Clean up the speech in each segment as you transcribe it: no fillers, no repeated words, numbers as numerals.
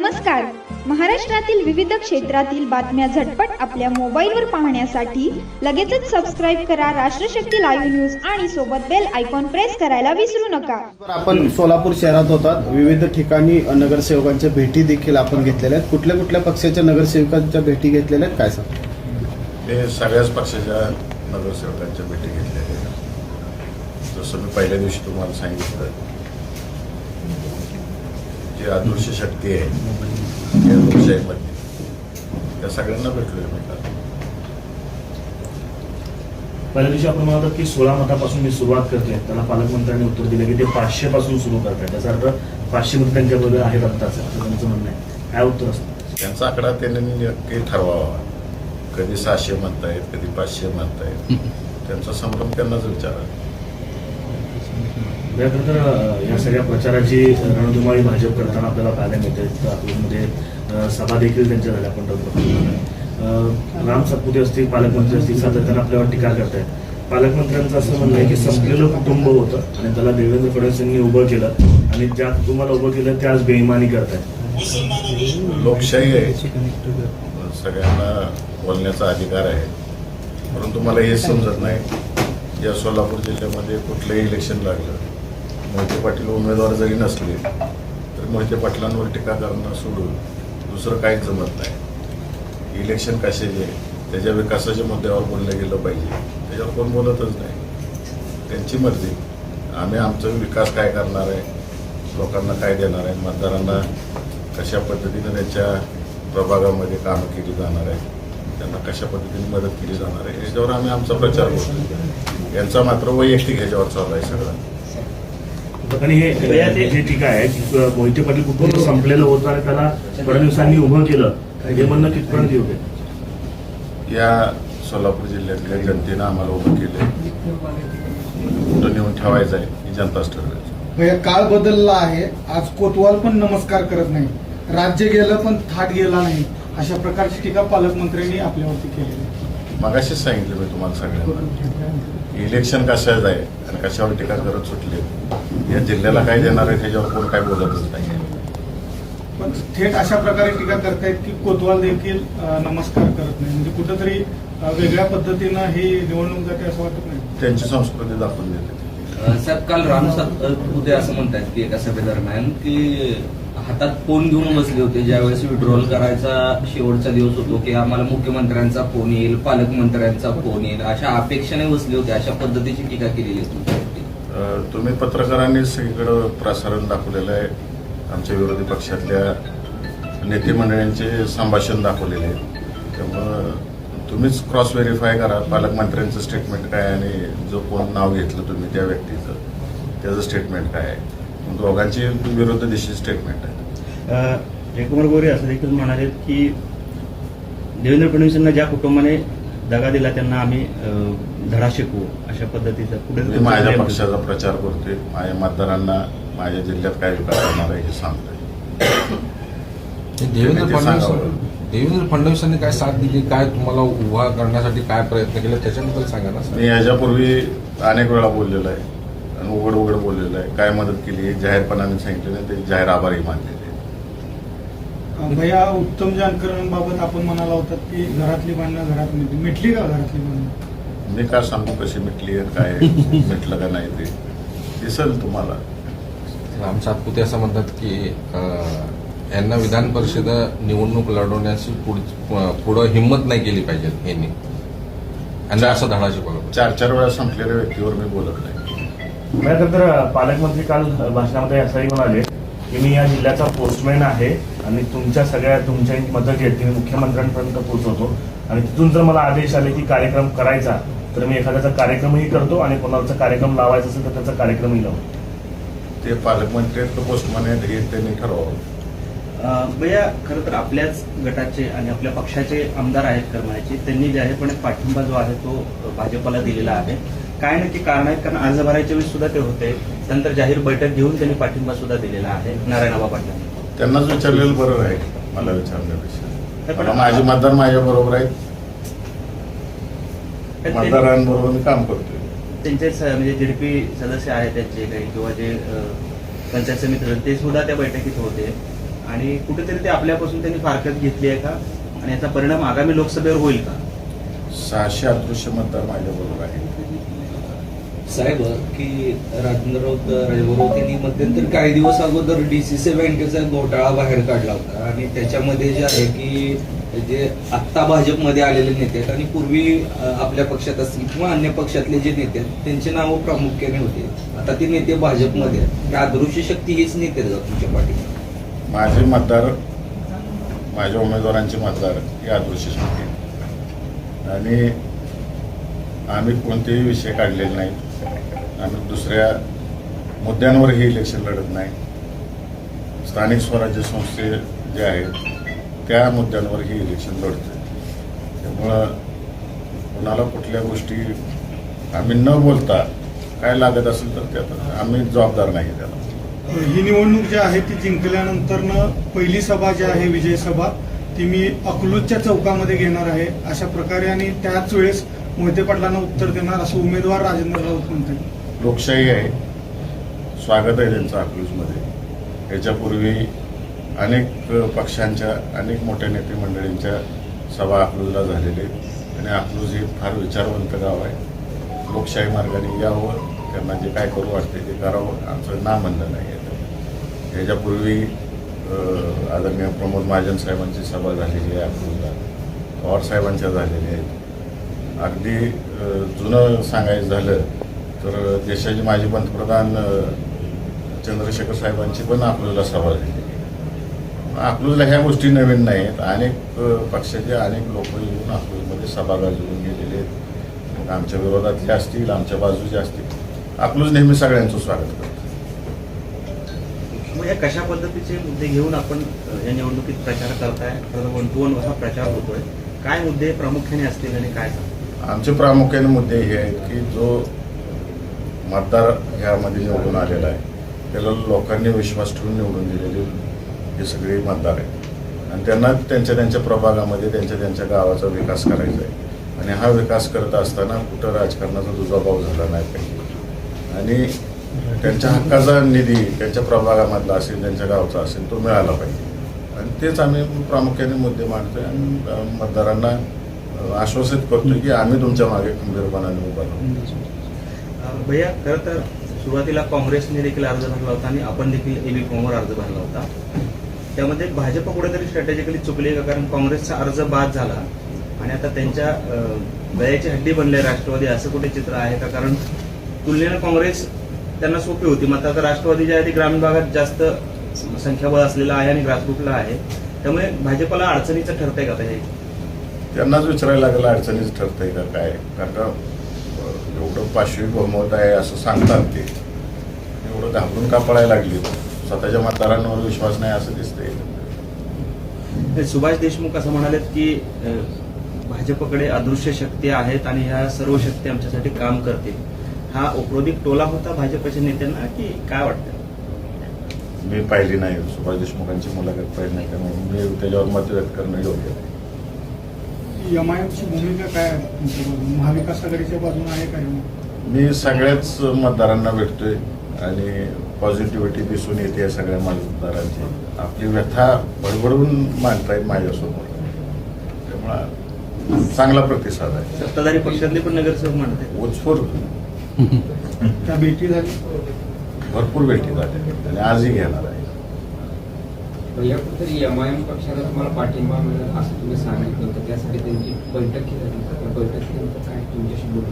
नमस्कार. महाराष्ट्रातील विविध क्षेत्रातील बातम्या झटपट आपल्या मोबाईलवर पाहण्यासाठी लगेचच सबस्क्राईब करा राष्ट्रशक्ती लाईव्ह न्यूज आणि सोबत बेल आयकॉन प्रेस करायला विसरू नका. आपण सोलापूर शहरात होतात. विविध ठिकाणी नगरसेवकांच्या भेटी देखील आपण घेतलेल्या आहेत. कुठल्या कुठल्या पक्षाच्या नगरसेवकांच्या भेटी घेतलेल्या आहेत काय सांग? ते सगळ्याच पक्षाच्या नगरसेवकांच्या भेटी घेतलेल्या आहेत. जसं मी पहिल्या दिवशी तुम्हाला सांगितलं, जी आदर्श शक्ती आहे या लोकशाहीमध्ये त्या सगळ्यांना भेटलोय मी. पहिल्या दिवशी आपण म्हणतो की 16 मतापासून मी सुरुवात करतोय, त्याला पालकमंत्र्यांनी उत्तर दिलं की ते 500 पासून सुरू करतात. त्याचा अर्थ 500 मत त्यांच्याबरोबर आहेत आत्ताच, असं त्यांचं म्हणणं आहे. काय उत्तर असतं त्यांचा आकडा त्यांनी नक्की ठरवावा. कधी 600 म्हणतायत, कधी 500 म्हणतायत. त्यांचा संभ्रम त्यांनाच विचारा. तर या सगळ्या प्रचाराची रणधुमाळी भाजप करताना आपल्याला पाहायला मिळते. अकलूजमध्ये सभा देखील त्यांच्या झाल्या पंढरपूर. राम सातपुते असतील, पालकमंत्री असतील, सातत्यानं आपल्यावर टीका करतायत. पालकमंत्र्यांचं असं म्हणणं आहे की संपलेलं कुटुंब होतं आणि त्याला देवेंद्र फडणवीसांनी उभं केलं आणि ज्या कुटुंबाला उभं केलं ते आज बेईमानी करतायत. लोकशाही आहे, सगळ्यांना बोलण्याचा अधिकार आहे. परंतु मला हे समजत नाही, या सोलापूर जिल्ह्यामध्ये कुठलंही इलेक्शन लागलं, मोहिते पाटील उमेदवार जरी नसले तर मोहिते पाटलांवर टीका करणं सोडून दुसरं काहीच जमत नाही. इलेक्शन कशाचे, त्याच्या विकासाच्या मुद्द्यावर बोललं गेलं पाहिजे, त्याच्यावर कोण बोलतच नाही. त्यांची मर्जी. आम्ही आमचा विकास काय करणार आहे, लोकांना काय देणार आहे, मतदारांना कशा पद्धतीने त्यांच्या प्रभागामध्ये कामं केली जाणार आहे, त्यांना कशा पद्धतीने मदत केली जाणार आहे, याच्यावर आम्ही आमचा प्रचार करतो. यांचा मात्र वैयक्तिक ह्याच्यावर चालू आहे सगळं. आणि हे जे टीका आहे की मोहिते पाटील कुटुंब संपलेलं होतं आणि त्याला फडणवीसांनी उभं केलं, हे म्हणणं कितपर्यंत होते? या सोलापूर जिल्ह्यातल्या जनतेनं आम्हाला उभं केलं, कुठं नेऊन ठेवायचं आहे ही जनताच ठरवायचं. काळ बदलला आहे. आज कोतवाल पण नमस्कार करत नाही, राज्य गेलं पण थाट गेला नाही, अशा प्रकारची टीका पालकमंत्र्यांनी आपल्यावरती केली. मगाशीच सांगितलं मी तुम्हाला सगळ्यांना, इलेक्शन कशाचं आहे आणि कशावर टीका करत सुटले. या जिल्ह्याला काय देणार आहे त्याच्यावर कोण काय बोलतच नाही. पण थेट अशा प्रकारे टीका करतायत की कोतवाल देखील नमस्कार करत नाही, म्हणजे कुठंतरी वेगळ्या पद्धतीनं ही निवडणूक जाते असं वाटत नाही. त्यांची संस्कृती दाखवून देते. साहेब, काल राम सातपुते असं म्हणतात की एका सभेदरम्यान की हातात फोन घेऊन बसले होते ज्यावेळेस विड्रॉल करायचा शेवटचा दिवस होतो, की आम्हाला मुख्यमंत्र्यांचा फोन येईल, पालकमंत्र्यांचा फोन येईल, अशा अपेक्षेने बसले होते. अशा पद्धतीची टीका केलेली आहे. तुम्ही पत्रकारांनी सगळीकडं प्रसारण दाखवलेलं आहे. आमच्या विरोधी पक्षातल्या नेते मंडळींचे संभाषण दाखवलेले आहे. त्यामुळं तुम्हीच क्रॉस व्हेरीफाय करा पालकमंत्र्यांचं स्टेटमेंट काय आणि जो कोण नाव घेतलं तुम्ही त्या व्यक्तीचं त्याचं स्टेटमेंट काय आहे. दोघांची विरुद्ध दिशेची स्टेटमेंट आहे. जयकुमार गोरे असं देखील म्हणाले की देवेंद्र फडणवीसांना ज्या कुटुंबाने दगा दिला त्यांना आम्ही धडा शिकवू, अशा पद्धतीचा पुढे मी माझ्या पक्षाचा प्रचार करतोय. माझ्या मतदारांना माझ्या जिल्ह्यात काय विकास करणार आहे हे सांगतोय. देवेंद्र फडणवीसांनी काय साथ दिली, काय तुम्हाला उभा करण्यासाठी काय प्रयत्न केले त्याच्याबद्दल सांगा ना. मी याच्यापूर्वी अनेक वेळा बोललेलो आहे आणि उघड उघड बोललेलं आहे. काय मदत केली जाहीरपणाने सांगितलं नाही, ते जाहीर आभारी मानलेले. भैया, उत्तम जानकरांबाबत आपण म्हणाला होतात की घरातली भांडणं घरात मिटली का? घरातली भांडणं मी काय सांगू कशी मिटली आहे, काय मिटलं का नाही ते दिसेल तुम्हाला. राम सातपुते असं म्हणतात की यांना विधान परिषद निवडणूक लढवण्याची पुढं हिंमत नाही केली पाहिजे यांनी, यांना असं धडा शिकवलं. 4-4 वेळा संपलेल्या व्यक्तीवर मी बोलत नाही. तर पालकमंत्री काल भाषणामध्ये असंही म्हणाले की मी या जिल्ह्याचा पोस्टमॅन आहे आणि तुमच्या मदत घेत मी मुख्यमंत्र्यांपर्यंत पोहोचवतो आणि तिथून जर मला आदेश आले की कार्यक्रम करायचा तर मी एखाद्याचा कार्यक्रमही करतो आणि कोणाचा कार्यक्रम लावायचा असेल तर त्याचा कार्यक्रमही लावतो. ते पालकमंत्री आहेत, पोस्टमन आहेत, हे त्यांनी ठरवावं. भैया, खरं तर आपल्याच गटाचे आणि आपल्या पक्षाचे आमदार आहेत करमाळ्याचे, त्यांनी जाहीरपणे पाठिंबा जो आहे तो भाजपला दिलेला आहे. काय नक्की कारण आहेत? कारण अर्ज भरायच्या वेळी सुद्धा ते होते, त्यानंतर जाहीर बैठक घेऊन त्यांनी पाठिंबा सुद्धा दिलेला आहे नारायणआबा पाटलांनी. त्यांनाच विचारलेलं बरं आहे मला विचारण्यापेक्षा. माझे मतदार माझ्या बरोबर आहेत, मतदारांबरोबर मी काम करतोय. त्यांचे म्हणजे जेडपी सदस्य आहेत त्यांचे काही किंवा जे पंचायत समिती ते सुद्धा त्या बैठकीत होते आणि कुठेतरी ते आपल्यापासून त्यांनी फारकत घेतली आहे का आणि याचा परिणाम आगामी लोकसभेवर होईल का? 600 अदृश्य मतदार माझ्याबरोबर आहेत. साहेब की राजेंद्रराव यांनी मध्यंतरी काही दिवस अगोदर DCC बँकेचा घोटाळा बाहेर काढला होता आणि त्याच्यामध्ये जे आहे की जे आत्ता भाजपमध्ये आलेले नेते आहेत आणि पूर्वी आपल्या पक्षात असतील किंवा अन्य पक्षातले जे नेते आहेत त्यांची नावं प्रामुख्याने होते. आता ते नेते भाजपमध्ये आहेत. त्या अदृश्य शक्ती हीच नेते आहेत तुमच्या पाठीमागे. माझे मतदार, माझ्या उमेदवारांचे मतदार हे अदृश्य शक्ती आहेत. आणि आम्ही कोणतेही विषय काढलेले नाहीत. आम्ही दुसऱ्या मुद्द्यांवर हे इलेक्शन लढत नाही. स्थानिक स्वराज्य संस्थे जे आहेत त्या मुद्द्यांवर हे इलेक्शन लढतोय. त्यामुळं कोणाला कुठल्या गोष्टी आम्ही न बोलता काय लागत असेल तर त्यात आम्ही जबाबदार नाही त्याला. ही निवडणूक जी आहे ती जिंकल्यानंतरनं पहिली सभा जी आहे विजय सभा ती मी अकलूजच्या चौकामध्ये घेणार आहे अशा प्रकारे आणि त्याच वेळेस मोहिते पाटलांना उत्तर देणार असं उमेदवार राजेंद्र राऊत म्हणतात. लोकशाही आहे, स्वागत आहे त्यांचं अकलूजमध्ये. याच्यापूर्वी अनेक पक्षांच्या अनेक मोठ्या नेते मंडळींच्या सभा अकलूजला झालेल्या आहेत आणि अकलूज हे फार विचारवंत गाव आहे. लोकशाही मार्गाने यावं, त्यांना जे काय करू वाटते ते करावं, आमचं ना म्हणणं नाही आहे. याच्यापूर्वी आदरणीय प्रमोद महाजन साहेबांची सभा झालेली आहे अकलूजला, पवार साहेबांच्या झालेल्या आहेत. अगदी जुनं सांगायचं झालं तर देशाचे माजी पंतप्रधान चंद्रशेखर साहेबांची पण अकलूजला सभा झाली. अकलूजला ह्या गोष्टी नवीन नाहीत. अनेक पक्षाचे अनेक लोक येऊन अकलूजमध्ये सभा गाजवून गेलेले आहेत. मग आमच्या विरोधातले असतील, आमच्या बाजूचे असतील, अकलूज नेहमी सगळ्यांचं स्वागत करतो. मग या कशा पद्धतीचे मुद्दे घेऊन आपण या निवडणुकीत प्रचार करताय? वन टू वन असा प्रचार होतोय. काय मुद्दे प्रामुख्याने असतील आणि काय? आमचे प्रामुख्याने मुद्दे हे आहेत की जो मतदार ह्यामध्ये निवडून आलेला आहे त्याला लोकांनी विश्वास ठेवून निवडून दिलेले हे सगळे मतदार आहेत आणि त्यांना त्यांच्या त्यांच्या प्रभागामध्ये त्यांच्या त्यांच्या गावाचा विकास करायचा आहे. आणि हा विकास करत असताना कुठं राजकारणाचा दुजाभाव झाला नाही पाहिजे आणि त्यांच्या हक्काचा निधी त्यांच्या प्रभागामधला असेल, त्यांच्या गावचा असेल, तो मिळाला पाहिजे. आणि तेच आम्ही प्रामुख्याने मुद्दे मांडतोय आणि मतदारांना आश्वासित करतोय की आम्ही तुमच्या मागे खंबीरपणाने उभा राहू. भैया, खरं तर सुरुवातीला काँग्रेसने देखील अर्ज भरला होता आणि आपण देखील EB फॉर्मवर अर्ज भरला होता. त्यामध्ये भाजप कुठेतरी स्ट्रॅटेजिकली चुकली का? कारण काँग्रेसचा अर्ज बाद झाला आणि आता त्यांच्या गळ्याची हड्डी बनले राष्ट्रवादी, असं कुठे चित्र आहे का? कारण तुलनेनं काँग्रेस त्यांना सोपी होती. मात्र आता राष्ट्रवादी जे आहे ती ग्रामीण भागात जास्त संख्याबळ असलेला आहे आणि ग्रासरूटला आहे. त्यामुळे भाजपला अडचणीचं ठरतंय का? हे त्यांनाच विचारायला लागलं अडचणीच ठरतंय का काय? कारण का एवढं पाशवी बहुमत आहे असं सांगतात ते, एवढं घाबरून का पळायला लागली? स्वतःच्या मतदारांवर विश्वास नाही असं दिसतंय. सुभाष देशमुख असं म्हणालेत की भाजपकडे अदृश्य शक्ती आहेत आणि ह्या सर्व शक्ती आमच्यासाठी काम करतील. हा औपरोधिक टोला होता भाजपच्या नेत्यांना की काय वाटतं? मी पाहिली नाही, सुभाष देशमुखांची मुलाखत पाहिली नाही, त्यामुळे मी त्याच्यावर मत व्यक्त करणं योग्य नाही. MIMची भूमिका काय आहे तुमच्या बाजूने? महाविकास आघाडीच्या बाजूने आहे काय? मी सगळ्याच मतदारांना भेटतोय आणि पॉझिटिव्हिटी दिसून येते सगळ्या मतदारांची. आपली व्यथा बडबडून मांडतायत माझ्यासमोर, त्यामुळे चांगला प्रतिसाद आहे. सत्ताधारी पक्षातले पण नगरसेवक म्हणतात उत्स्फूर्त त्या भेटी झाली, भरपूर भेटी झाल्या आणि आजही घेणार आहे. या कुठेतरी MIM पक्षाला तुम्हाला पाठिंबा मिळेल असं तुम्ही सांगितलं होतं, त्यासाठी त्यांची बैठक केली. त्या बैठकीनंतर काय तुमच्याशी बोलू?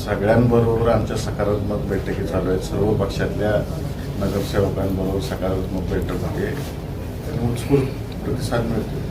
सगळ्यांबरोबर आमच्या सकारात्मक बैठकी चालू आहेत. सर्व पक्षातल्या नगरसेवकांबरोबर सकारात्मक बैठक होते आणि उत्स्फूर्त प्रतिसाद मिळतो.